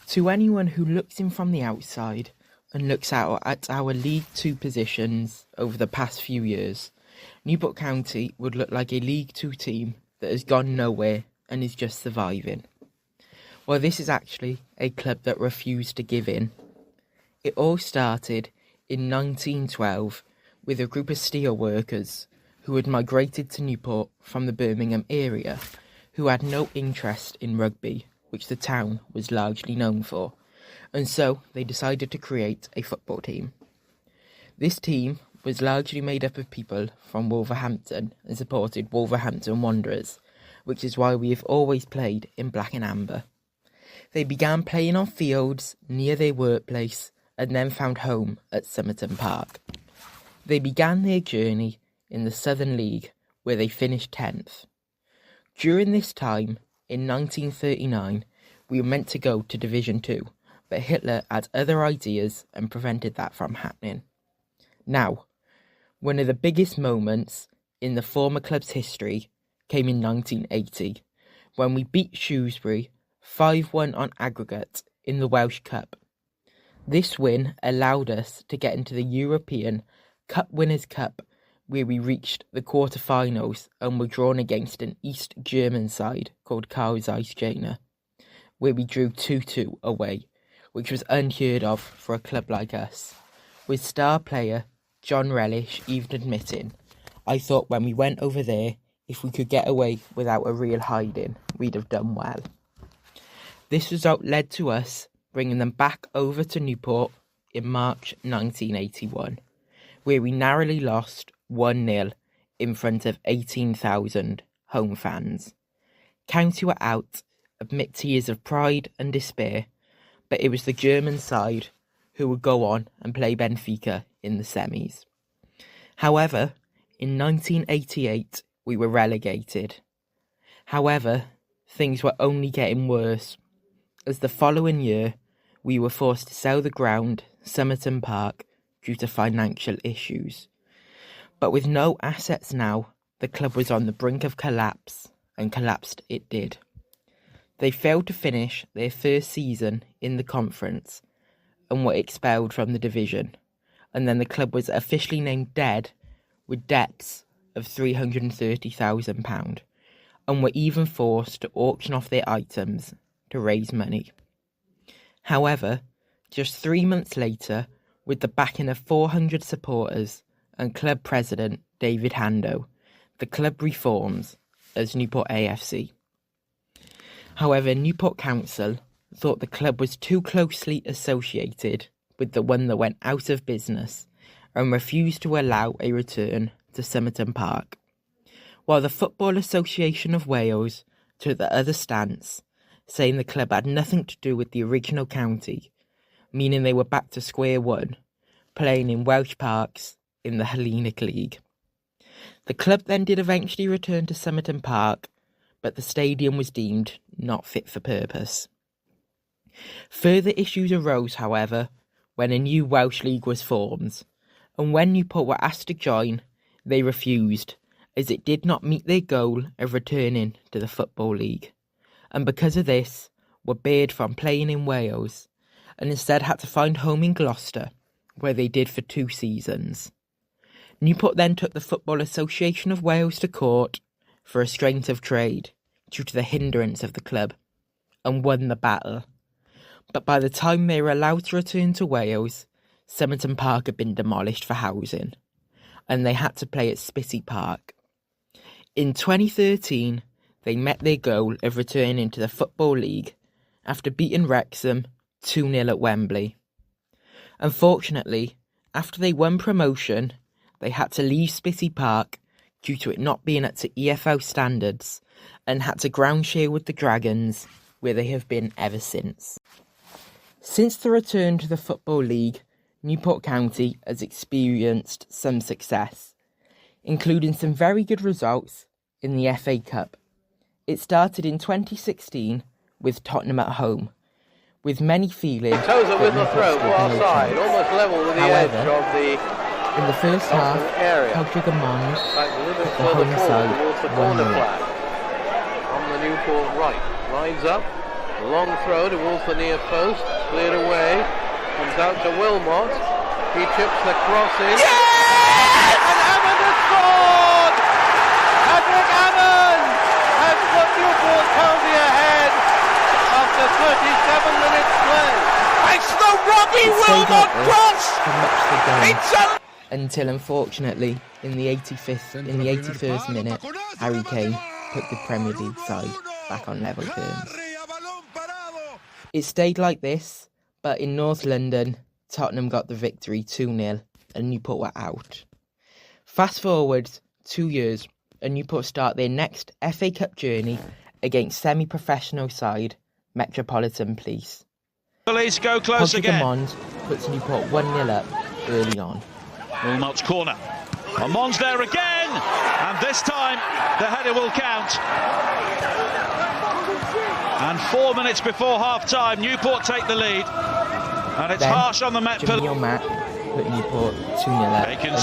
To anyone who looks in from the outside and looks out at our League Two positions over the past few years, Newport County would look like a League Two team that has gone nowhere and is just surviving. Well, this is actually a club that refused to give in. It all started in 1912 with a group of steel workers who had migrated to Newport from the Birmingham area, who had no interest in rugby, which the town was largely known for, and so they decided to create a football team. This team was largely made up of people from Wolverhampton and supported Wolverhampton Wanderers, which is why we have always played in black and amber. They began playing on fields near their workplace and then found home at Somerton Park. They began their journey in the Southern League, where they finished 10th. During this time, in 1939, we were meant to go to Division 2, but Hitler had other ideas and prevented that from happening. Now, one of the biggest moments in the former club's history came in 1980, when we beat Shrewsbury 5-1 on aggregate in the Welsh Cup. This win allowed us to get into the European Cup Winners' Cup, where we reached the quarter-finals and were drawn against an East German side called Karl Zeiss Jena, where we drew 2-2 away, which was unheard of for a club like us. With star player John Relish even admitting, "I thought when we went over there, if we could get away without a real hiding, we'd have done well." This result led to us bringing them back over to Newport in March 1981, where we narrowly lost 1-0 in front of 18,000 home fans. County were out amid tears of pride and despair, but it was the German side who would go on and play Benfica in the semis. However, in 1988 we were relegated. However, things were only getting worse, as the following year we were forced to sell the ground, Somerton Park, due to financial issues. But with no assets now, the club was on the brink of collapse, and collapsed it did. They failed to finish their first season in the conference and were expelled from the division, and then the club was officially named dead with debts of £330,000 and were even forced to auction off their items to raise money. However, just 3 months later, with the backing of 400 supporters and club president David Hando, the club reforms as Newport AFC. However, Newport Council thought the club was too closely associated with the one that went out of business and refused to allow a return to Somerton Park, while the Football Association of Wales took the other stance, saying the club had nothing to do with the original county, meaning they were back to square one, playing in Welsh parks in the Hellenic League. The club then did eventually return to Somerton Park, but the stadium was deemed not fit for purpose. Further issues arose, however, when a new Welsh league was formed, and when Newport were asked to join, they refused, as it did not meet their goal of returning to the Football League, and because of this, were barred from playing in Wales, and instead had to find home in Gloucester, where they did for 2 seasons. Newport then took the Football Association of Wales to court for restraint of trade due to the hindrance of the club, and won the battle. But by the time they were allowed to return to Wales, Somerton Park had been demolished for housing, and they had to play at Spitty Park. In 2013, they met their goal of returning to the Football League after beating Wrexham 2-0 at Wembley. Unfortunately, after they won promotion, they had to leave Spitty Park due to it not being up to EFL standards, and had to ground share with the Dragons, where they have been ever since. Since the return to the Football League, Newport County has experienced some success, including some very good results in the FA Cup. It started in 2016 with Tottenham at home, with many feeling Toes are with the throw, far side, almost level with the edge of the in the first half, Celtic and Mons the home side towards the corner flag. On the Newport right, lines up, Long throw towards the near post, cleared away, comes out to Wilmot, he chips the cross in. Yes! And Hammond has scored! Patrick Hammond has put Newport County ahead after 37 minutes play. It's the Robbie Wilmot cross! Until unfortunately, in the 81st minute, Harry Kane put the Premier League side back on level terms. It stayed like this, but in North London, Tottenham got the victory 2-0 and Newport were out. Fast forward 2 years and Newport start their next FA Cup journey against semi-professional side Metropolitan Police. Police go close again. Mond puts Newport 1-0 up early on. Wilmot's corner. Amon's there again, and this time the header will count. And 4 minutes before half-time, Newport take the lead, and it's then, harsh on the Met. Jamil Matt put Newport 2-0 up. Bacon.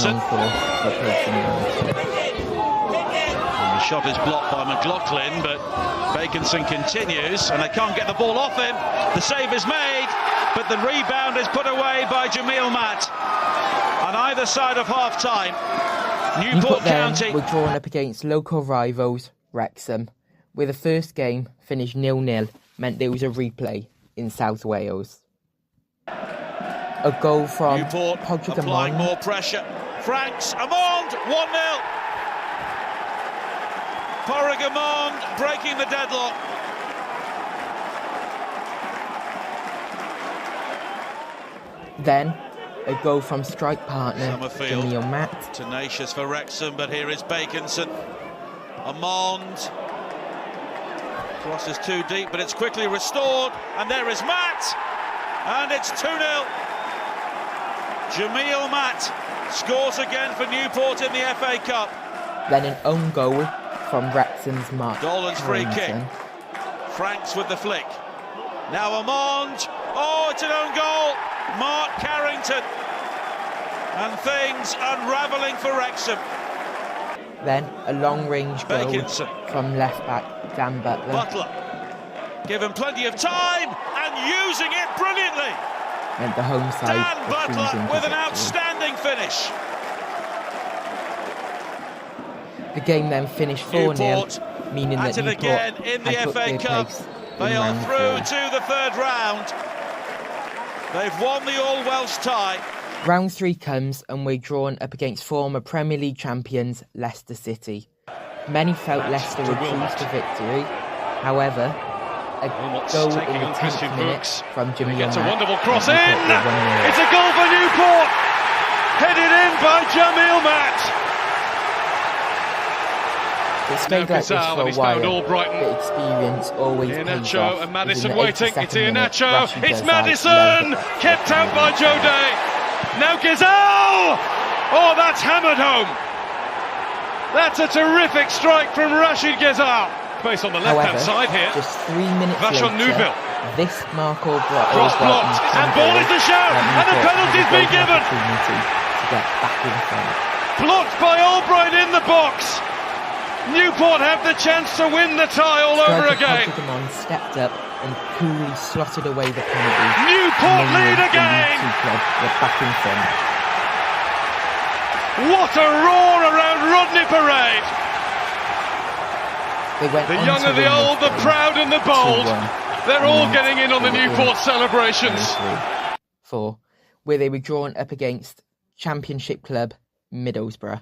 The shot is blocked by McLaughlin, but Baconson continues, and they can't get the ball off him. The save is made, but the rebound is put away by Jamil Matt. On either side of half-time, Newport County were drawn up against local rivals Wrexham, where the first game finished 0-0, meant there was a replay in South Wales. A goal from Newport applying more pressure. Franks, Amond, 1-0. Porrig Amond breaking the deadlock. Then a goal from strike partner Jamil Matt. Tenacious for Wrexham, but here is Baconson. Amond. Cross is too deep, but it's quickly restored. And there is Matt. And it's 2-0. Jamil Matt scores again for Newport in the FA Cup. Then an own goal from Wrexham's Mark Dolan's free kick. Franks with the flick. Now Amond. Oh, it's an own goal. Mark Carrington. And things unravelling for Wrexham. Then a long-range goal Baconson from left-back Dan Butler. Butler, given plenty of time and using it brilliantly. And the home side Dan Butler with an outstanding finish. The game then finished 4-0, meaning that Newport again in the FA Cup. They are through to the third round. They've won the All-Welsh tie. Round 3 comes and we're drawn up against former Premier League champions Leicester City. Many felt Leicester would cruise to victory. However, a goal in the 10th minute from Jamil Matt. It's a wonderful cross in! It's a goal for Newport! Headed in by Jamil Matt! It stayed like this for a while. The experience always pays off. And Madison waiting. It's Iheanacho. It's Madison! Kept out by Joe Day. Now Gazal! Oh, that's hammered home. That's a terrific strike from Rashid Gazal. Space on the left-hand side here. Just 3 minutes Vachon later, Neuville. This Marco Cross blocked, and ball is the shout, and the penalty's been given. To get back in front. Blocked by Albright in the box. Newport have the chance to win the tie all over again. Patrick stepped up and coolly slotted away the penalty. Newport lead again. They're back in front. What a roar around Rodney Parade. The young and the old, the proud and the bold. They're all getting in on the Newport celebrations. 4, where they were drawn up against Championship club Middlesbrough.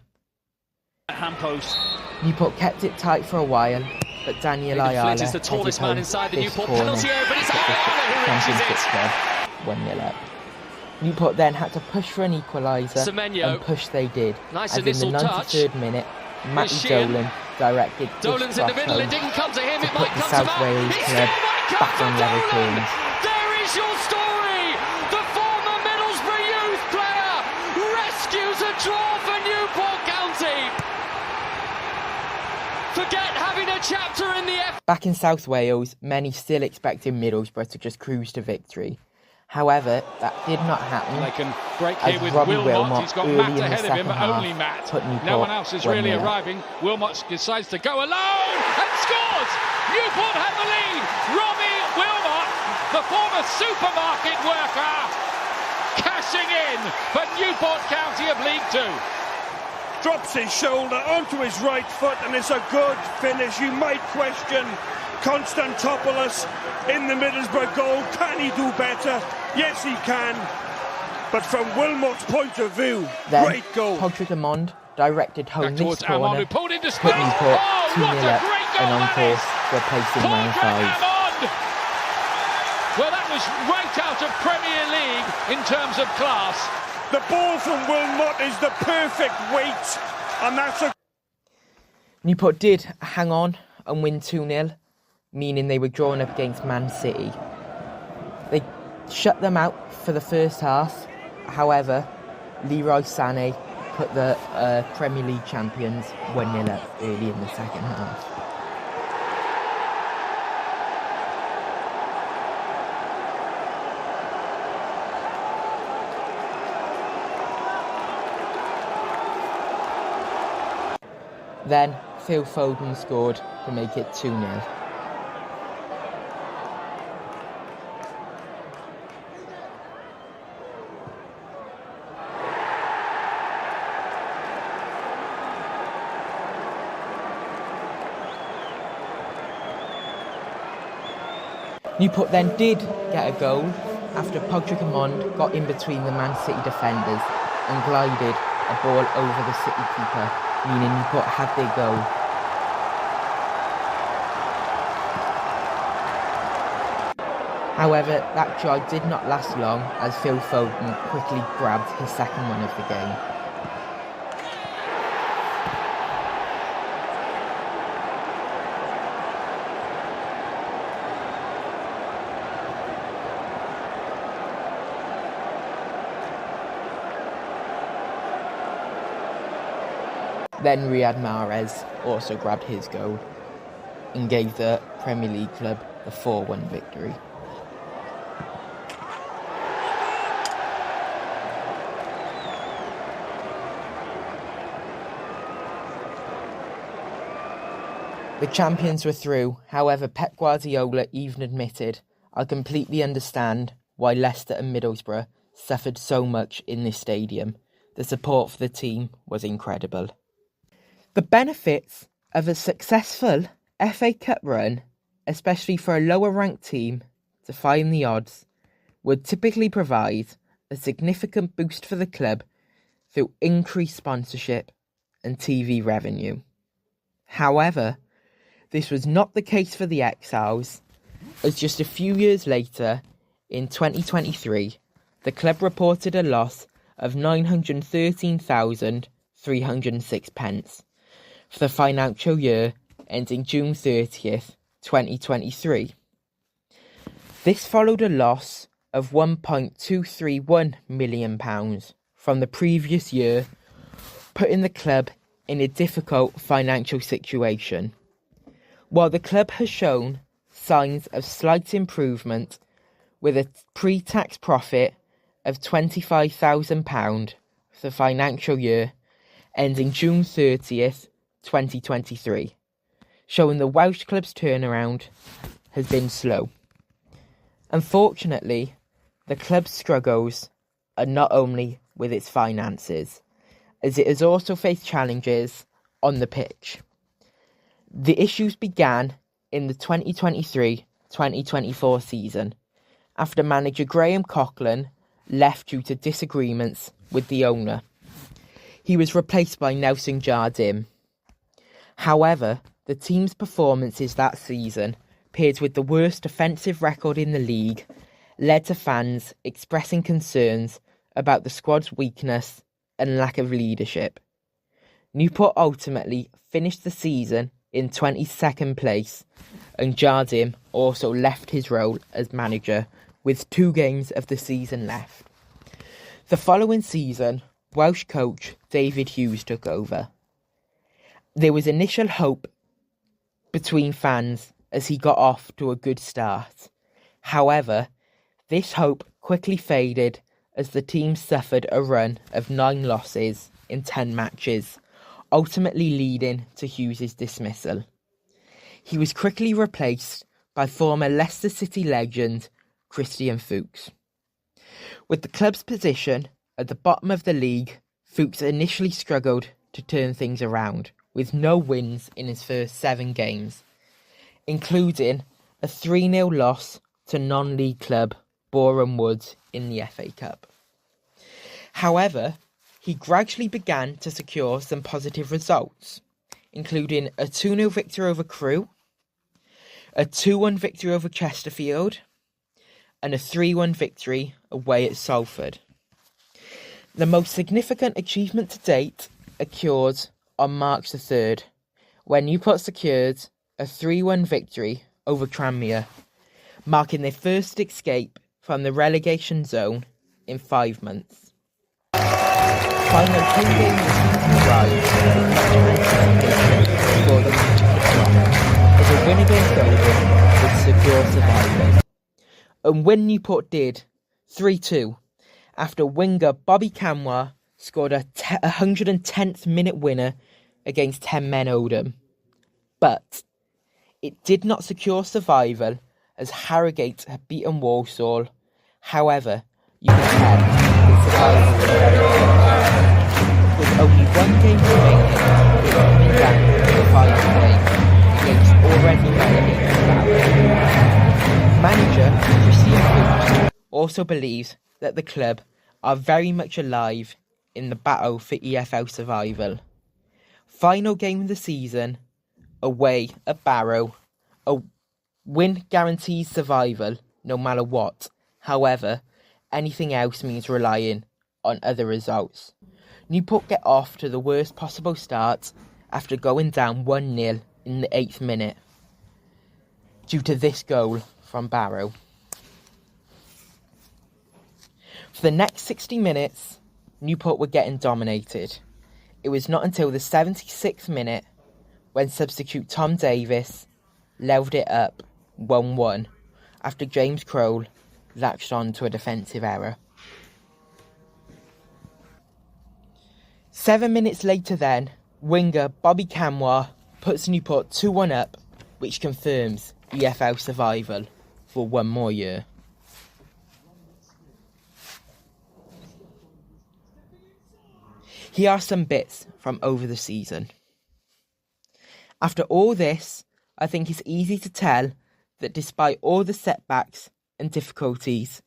Hand post. Newport kept it tight for a while, but Daniel Ayala is the tallest man inside the Newport corner penalty area, but it's Championship club 1-0 up. Newport then had to push for an equaliser, and push they did. Nice as in the 93rd minute, Matty Dolan directed Dolan's in the middle, it didn't come to him, it might come to South Wales club back on level terms. There is your story! The former Middlesbrough youth player rescues a draw for Newport County! Forget having a chapter in the Back in South Wales, many still expected Middlesbrough to just cruise to victory. However, that did not happen. They can break here with Robbie Wilmot. He's got Matt ahead of him, but half, only Matt. No one else is really arriving. Wilmot decides to go alone and scores! Newport have the lead! Robbie Wilmot the former supermarket worker, cashing in for Newport County of League Two. Drops his shoulder onto his right foot, and it's a good finish. You might question Constantopoulos in the Middlesbrough goal. Can he do better? Yes, he can. But from Wilmot's point of view, then, great goal. Patrick Amond directed home this corner, who pulled into put space. Newport Oh, 2-0 what a up great and goal on that course is. for a place in round Patrick 5. Amond. Well, that was right out of Premier League in terms of class. The ball from Wilmot is the perfect weight, and that's a... Newport did hang on and win 2-0, meaning they were drawn up against Man City. They shut them out for the first half. However, Leroy Sané put the Premier League champions 1-0 up early in the second half. Then Phil Foden scored to make it 2-0. Newport then did get a goal after Patrick Amond got in between the Man City defenders and glided a ball over the City keeper, meaning Newport had their goal. However, that joy did not last long as Phil Foden quickly grabbed his second one of the game. Then Riyad Mahrez also grabbed his goal and gave the Premier League club the 4-1 victory. The champions were through. However, Pep Guardiola even admitted, "I completely understand why Leicester and Middlesbrough suffered so much in this stadium. The support for the team was incredible." The benefits of a successful FA Cup run, especially for a lower ranked team, defying the odds, would typically provide a significant boost for the club through increased sponsorship and TV revenue. However, this was not the case for the Exiles, as just a few years later, in 2023, the club reported a loss of £913,306 for the financial year ending June 30th, 2023. This followed a loss of £1.231 million from the previous year, putting the club in a difficult financial situation. While the club has shown signs of slight improvement with a pre-tax profit of £25,000 for the financial year ending June 30th, 2023, showing the Welsh club's turnaround has been slow. Unfortunately, the club's struggles are not only with its finances, as it has also faced challenges on the pitch. The issues began in the 2023-2024 season, after manager Graham Coughlin left due to disagreements with the owner. He was replaced by Nelson Jardim. However, the team's performances that season, paired with the worst defensive record in the league, led to fans expressing concerns about the squad's weakness and lack of leadership. Newport ultimately finished the season in 22nd place, and Jardim also left his role as manager with 2 games of the season left. The following season, Welsh coach David Hughes took over. There was initial hope between fans as he got off to a good start. However, this hope quickly faded as the team suffered a run of 9 losses in 10 matches, ultimately leading to Hughes' dismissal. He was quickly replaced by former Leicester City legend Christian Fuchs. With the club's position at the bottom of the league, Fuchs initially struggled to turn things around, with no wins in his first 7 games, including a 3-0 loss to non-league club Boreham Wood in the FA Cup. However, he gradually began to secure some positive results, including a 2-0 victory over Crewe, a 2-1 victory over Chesterfield, and a 3-1 victory away at Salford. The most significant achievement to date occurred on March the 3rd, when Newport secured a 3-1 victory over Tranmere, marking their first escape from the relegation zone in 5 months. Final home game of the season arrived before the reach of the clock, as a win against Oldham would secure survival. And when Newport did, 3-2, after winger Bobby Camois scored a 110th minute winner against 10 men Oldham. But it did not secure survival, as Harrogate had beaten Walsall. However, you can tell that survival was very close. With only 1 game remaining, it was coming down to the final game against already relegated Barrow. Manager Christian Countt also believes that the club are very much alive in the battle for EFL survival. Final game of the season, away at Barrow. A win guarantees survival no matter what. However, anything else means relying on other results. Newport get off to the worst possible start after going down 1-0 in the 8th minute due to this goal from Barrow. For the next 60 minutes, Newport were getting dominated. It was not until the 76th minute when substitute Tom Davis levelled it up 1-1 after James Crowell latched on to a defensive error. 7 minutes later then, winger Bobby Camois puts Newport 2-1 up, which confirms EFL survival for 1 more year. Here are some bits from over the season. After all this, I think it's easy to tell that despite all the setbacks and difficulties,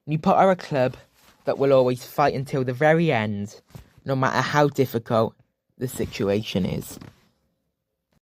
Newport are a club that will always fight until the very end, no matter how difficult the situation is.